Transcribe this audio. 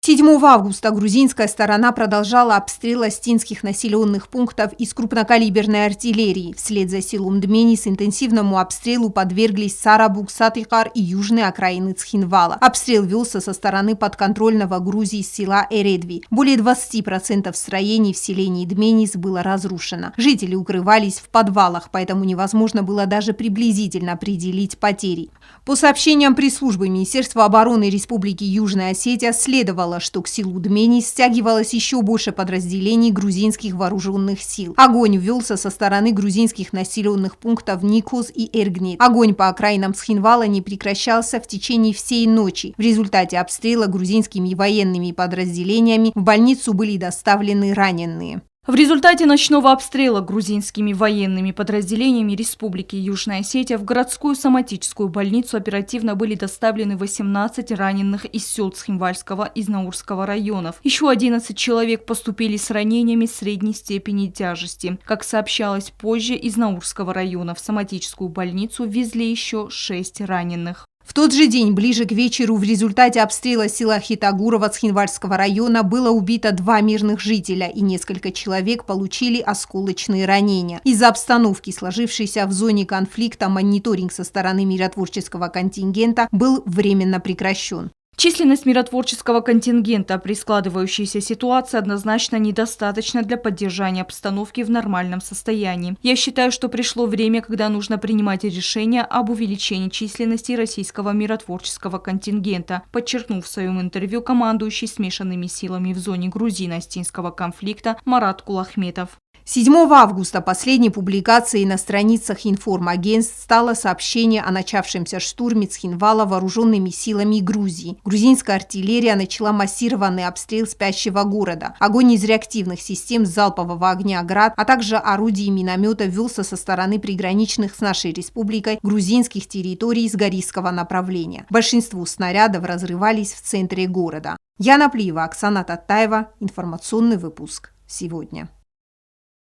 7 августа грузинская сторона продолжала обстрел астинских населенных пунктов из крупнокалиберной артиллерии. Вслед за селом Дменис интенсивному обстрелу подверглись Сарабук, Сатыкар и южные окраины Цхинвала. Обстрел велся со стороны подконтрольного Грузии села Эредви. Более 20% строений в селении Дменис было разрушено. Жители укрывались в подвалах, поэтому невозможно было даже приблизительно определить потери. По сообщениям пресс-службы Министерства обороны Республики Южная Осетия, следовало, что к селу Дменис стягивалось еще больше подразделений грузинских вооруженных сил. Огонь велся со стороны грузинских населенных пунктов Никос и Эргнит. Огонь по окраинам Цхинвала не прекращался в течение всей ночи. В результате обстрела грузинскими военными подразделениями в больницу были доставлены раненые. В результате ночного обстрела грузинскими военными подразделениями Республики Южная Осетия в городскую соматическую больницу оперативно были доставлены 18 раненых из сел Цхинвальского и Знаурского районов. Еще 11 человек поступили с ранениями средней степени тяжести. Как сообщалось позже, из Наурского района в соматическую больницу везли еще 6 раненых. В тот же день, ближе к вечеру, в результате обстрела села Хитагурова Цхинвальского района было убито 2 мирных жителя, и несколько человек получили осколочные ранения. Из-за обстановки, сложившейся в зоне конфликта, мониторинг со стороны миротворческого контингента был временно прекращен. Численность миротворческого контингента при складывающейся ситуации однозначно недостаточна для поддержания обстановки в нормальном состоянии. Я считаю, что пришло время, когда нужно принимать решение об увеличении численности российского миротворческого контингента, подчеркнув в своем интервью командующий смешанными силами в зоне грузино-астинского конфликта Марат Кулахметов. 7 августа последней публикацией на страницах информагентств стало сообщение о начавшемся штурме Цхинвала вооруженными силами Грузии. Грузинская артиллерия начала массированный обстрел спящего города. Огонь из реактивных систем залпового огня «Град», а также орудий и миномета велся со стороны приграничных с нашей республикой грузинских территорий с Горийского направления. Большинство снарядов разрывались в центре города. Яна Плиева, Оксана Татаева. Информационный выпуск сегодня.